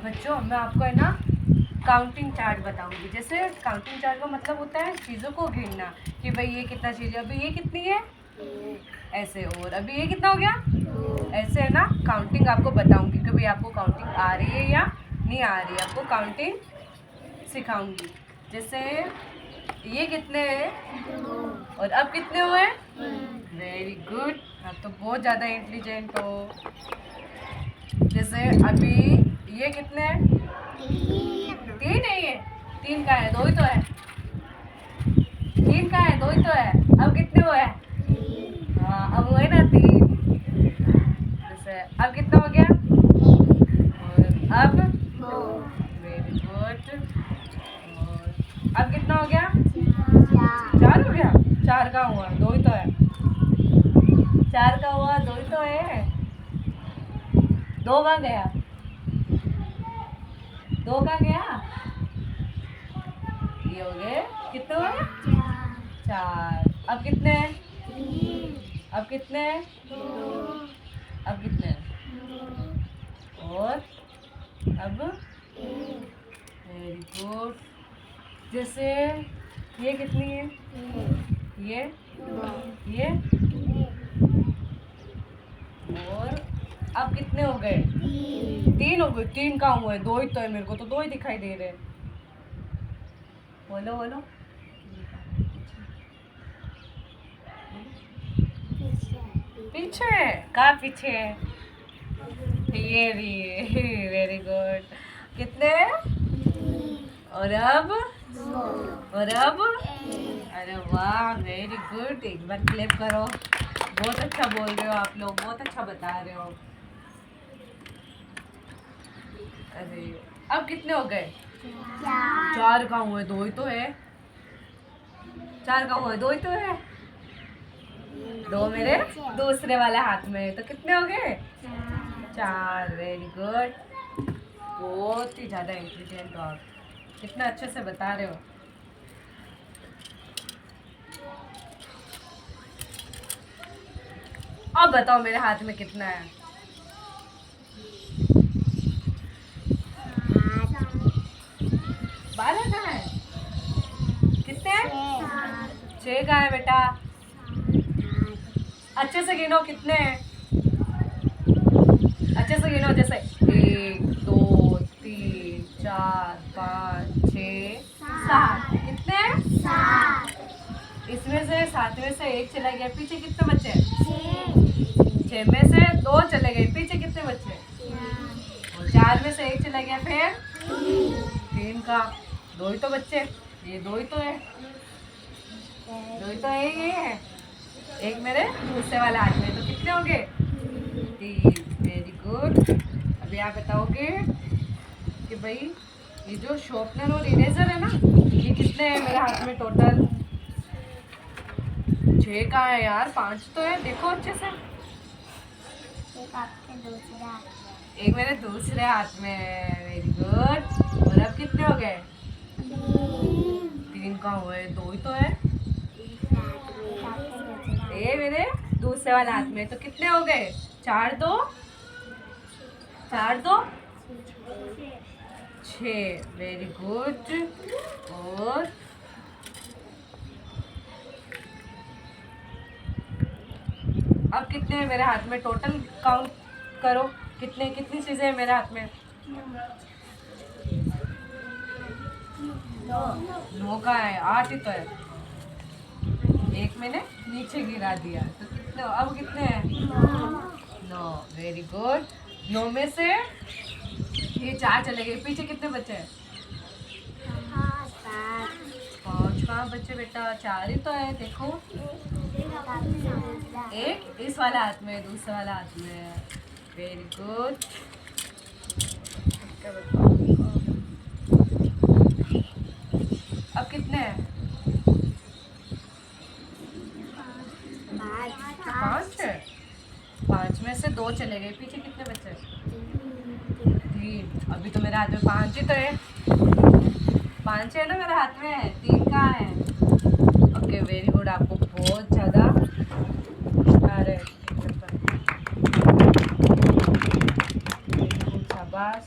बच्चों मैं आपको है ना काउंटिंग चार्ट बताऊंगी। जैसे काउंटिंग चार्ट का मतलब होता है चीज़ों को गिनना कि भाई ये कितना चीज़ है, अभी ये कितनी है ऐसे, और अभी ये कितना हो गया ऐसे, है ना। काउंटिंग आपको बताऊंगी कि भाई आपको काउंटिंग आ रही है या नहीं आ रही है, आपको काउंटिंग सिखाऊंगी। जैसे ये कितने हैं और अब कितने हुए। वेरी गुड, आप तो बहुत ज़्यादा इंटेलिजेंट हो। जैसे अभी ये कितने हैं, तीन है। ये तीन का है, दो ही तो है। तीन का है, दो ही तो है। अब कितने हुए हैं, हाँ अब हुए ना तीन। जैसे अब कितना हो गया, और अब वेरी गुड, और अब कितना हो गया, चार हो गया। चार का हुआ, दो ही तो है। चार का हुआ, दो ही तो है। दो कहाँ गया, दो कहाँ गया। ये हो गए कितने हुए, चार। अब कितने हैं, अब कितने हैं, अब कितने हैं, और अब वेरी गुड। जैसे ये कितनी है, ये और अब कितने हो गए, तीन हो गए। तीन कहाँ हुए, दो ही तो है। मेरे को तो दो ही दिखाई दे रहे हैं। बोलो बोलो, पीछे कहाँ पीछे है, ये भी वेरी गुड। कितने, और अब अरे वाह वेरी गुड, एक बार क्लैप करो। बहुत अच्छा बोल रहे हो आप लोग, बहुत अच्छा बता रहे हो। अरे अब कितने हो गए, चार का हुए, दो ही तो है। चार का हुए, दो ही तो है। दो मेरे दूसरे वाले हाथ में है, तो कितने हो गए, चार। वेरी गुड, बहुत ही ज़्यादा इंटेलिजेंट हो आप, कितना अच्छे से बता रहे हो। अब बताओ मेरे हाथ में कितना है, बारह का है। कितने हैं, छह का है बेटा। अच्छे से गिनो कितने हैं, अच्छे से गिनो। जैसे एक दो तीन चार पाँच छः सात, कितने हैं, इसमें से सातवें से एक चला गया, पीछे कितने बचे, छह में से दो चले गए, पीछे कितने बचे, और चार में से एक चला गया, फिर तीन का दो ही तो बच्चे, ये दो ही तो है, दो ही तो है ये। एक मेरे दूसरे वाला हाथ में, तो कितने हो गए, तीन। Very good. अभी आप बताओगे कि भाई ये जो शॉर्पनर और इरेजर है ना, ये कितने हैं मेरे हाथ में टोटल। छह का है यार, पांच तो है, देखो अच्छे से। एक मेरे दूसरे हाथ में है। वेरी गुड, और अब कितने हो गए, तीन का हुए, दो ही तो है। ये मेरे दूसरे वाले हाथ में, तो कितने हो गए, चार दो छः। वेरी गुड, और अब कितने हैं मेरे हाथ में टोटल, काउंट करो कितनी चीजें हैं मेरे हाथ में। नौ का है, आठ ही तो है, एक मैंने नीचे गिरा दिया, तो कितने, अब कितने हैं, नौ। वेरी गुड, नौ में से ये चार चले गए, पीछे कितने बचे हैं, पाँच। कहाँ बचे बेटा, चार ही तो है, देखो। एक इस वाला हाथ में, दूसरे वाला हाथ में। वेरी गुड, अब कितने हैं, पाँच है। पाँच में से दो चले गए, पीछे कितने बचे, तीन। अभी तो मेरे हाथ में पाँच ही तो है, पाँच है ना मेरे हाथ में, तीन कहाँ है। ओके वेरी गुड, आपको बहुत ज़्यादा आ रहे, शाबाश।